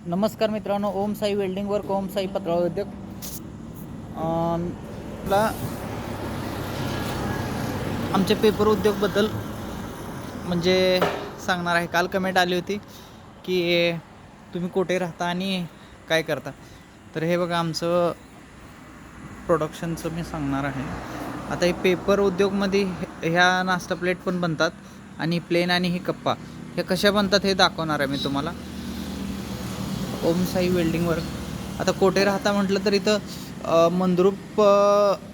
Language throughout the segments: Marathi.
नमस्कार मित्रांनो, ओम साई वेल्डिंग वर्क, ओम साई पत्रावळ उद्योग ला आमच्या पेपर उद्योगबद्दल म्हणजे सांगणार आहे. काल कमेंट आली होती की तुम्ही कुठे राहता आणि काय करता. तर हे बघा आमचं प्रोडक्शनचं मी सांगणार आहे. आता हे पेपर उद्योगमध्ये ह्या नाश्ता प्लेट पण बनतात आणि प्लेन आणि ही कप्पा हे कशा बनतात हे दाखवणार आहे मी तुम्हाला. ओम साई वेल्डिंग वर्क. आता कोठे राहता म्हटलं तर इथं मंद्रुप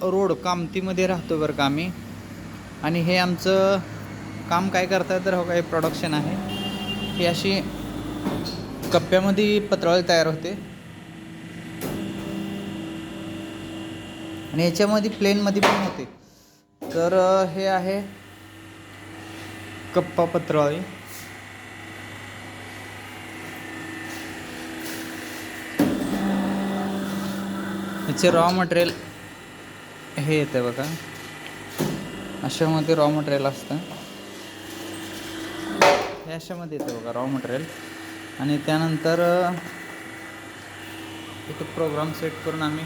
रोड कामतीमध्ये राहतो बरं का आम्ही. आणि हे आमचं काम काय करतात तर हो काय प्रोडक्शन आहे. ही अशी कप्प्यामध्ये पत्रावळी तयार होते आणि याच्यामध्ये प्लेनमध्ये पण होते. तर हे आहे कप्पा पत्रावळी. याचे रॉ मटेरियल हे येतं बघा, अशामध्ये रॉ मटेरियल असतं. हे अशामध्ये येतं बघा रॉ मटेरियल. आणि त्यानंतर इथं प्रोग्राम सेट करून आम्ही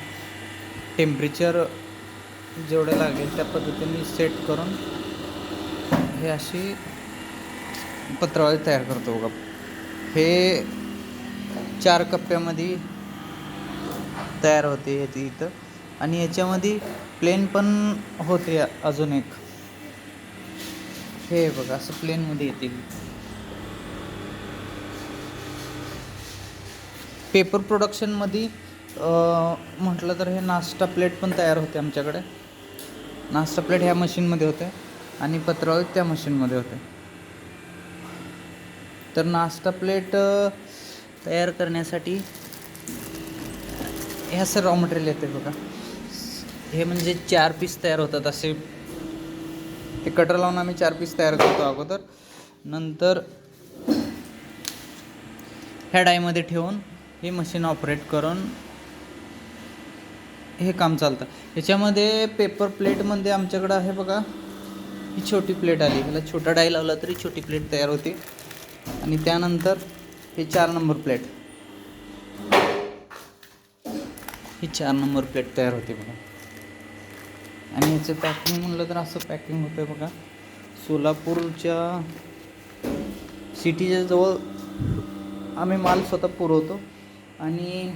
टेम्परेचर जेवढं लागेल त्या पद्धतीने सेट करून हे अशी पत्रावळी तयार करतो बघा. हे 4 कप्प्यामध्ये तयार होते इथं. आणि याच्यामध्ये प्लेन पण होते अजून एक. हे बघा असं प्लेनमध्ये येतील. पेपर प्रोडक्शनमध्ये म्हटलं तर हे नाश्ता प्लेट पण तयार होते आमच्याकडे. नाश्ता प्लेट ह्या मशीनमध्ये होते आणि पत्रावळी त्या मशीनमध्ये होते. तर नाश्ता प्लेट तयार करण्यासाठी हे असं रॉ मटेरियल येते बघा. हे म्हणजे 4 पीस तयार होतात असे. हे कटर लावून आम्ही 4 पीस तयार करतो अगोदर. नंतर ह्या डायमध्ये ठेवून हे मशीन ऑपरेट करून हे काम चालतं. ह्याच्यामध्ये पेपर प्लेटमध्ये आमच्याकडं आहे बघा, ही छोटी प्लेट आली. ह्याला छोटा डाय लावला तरी छोटी प्लेट तयार होते. आणि त्यानंतर हे 4 नंबर प्लेट, ही 4 नंबर प्लेट तयार होते बघा. आणि याचं पॅकिंग म्हणलं तर असं पॅकिंग होतं बघा. सोलापूरच्या सिटीच्या जवळ आम्ही माल स्वतः पुरवतो. आणि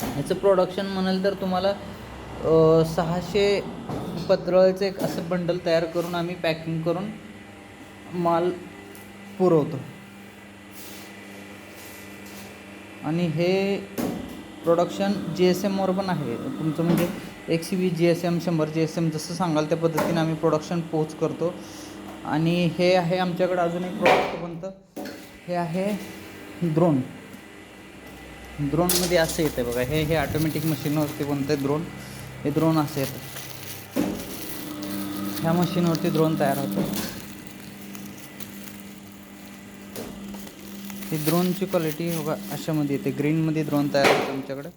ह्याचं प्रोडक्शन म्हणाल तर तुम्हाला 600 पत्रावळीचं एक असं बंडल तयार करून आम्ही पॅकिंग करून माल पुरवतो. आणि हे प्रोडक्शन GSMवर पण आहे तुमचं, म्हणजे 120 GSM 100 GSM जसं सांगाल त्या पद्धतीने आम्ही प्रोडक्शन पोच करतो. आणि हे आहे आमच्याकडे अजून एक प्रोडक्ट बनतं. हे आहे ड्रोन. ड्रोनमध्ये असं येतं बघा. हे ऑटोमॅटिक मशीनवरती बनतं ड्रोन. हे ड्रोन असं येतं. ह्या मशीनवरती ड्रोन तयार होतं. ही ड्रोनची क्वालिटी बघा अशामध्ये येते. ग्रीनमध्ये ड्रोन तयार होतं आमच्याकडे.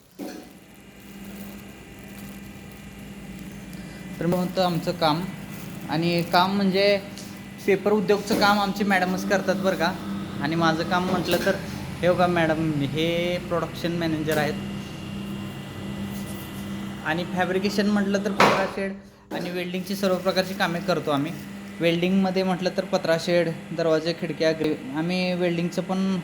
तर मग होतं आमचं काम. आणि काम म्हणजे पेपर उद्योगचं काम आमचे मॅडमच करतात बरं का. आणि माझं काम म्हटलं तर हे बघा मॅडम हे प्रोडक्शन मॅनेजर आहेत. आणि फॅब्रिकेशन म्हटलं तर पत्रा शेड आणि वेल्डिंगची सर्व प्रकारची कामे करतो आम्ही. वेल्डिंगमध्ये म्हटलं तर पत्रा शेड, दरवाजे, खिडक्या, आम्ही वेल्डिंगचं पण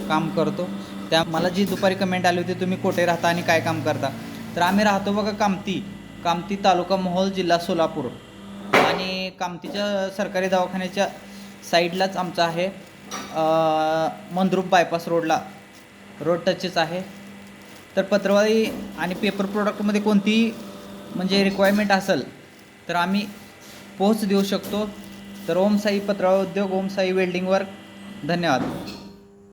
काम करतो. त्या मला जी दुपारी कमेंट आली होती तुम्ही कुठे राहता आणि काय काम करता. तर आम्ही राहतो बघा कामती तालुका मोहोळ, जिल्हा सोलापूर. आणि कामतीच्या सरकारी दवाखान्याच्या साईडलाच आमचं आहे. मंद्रुप बायपास रोड टचच आहे. तर पत्रावळी आणि पेपर प्रोडक्टमध्ये कोणतीही म्हणजे रिक्वायरमेंट असेल तर आम्ही पोच देऊ शकतो. तर ओम साई पत्रावळ उद्योग, ओम साई वेल्डिंग वर्क. धन्यवाद.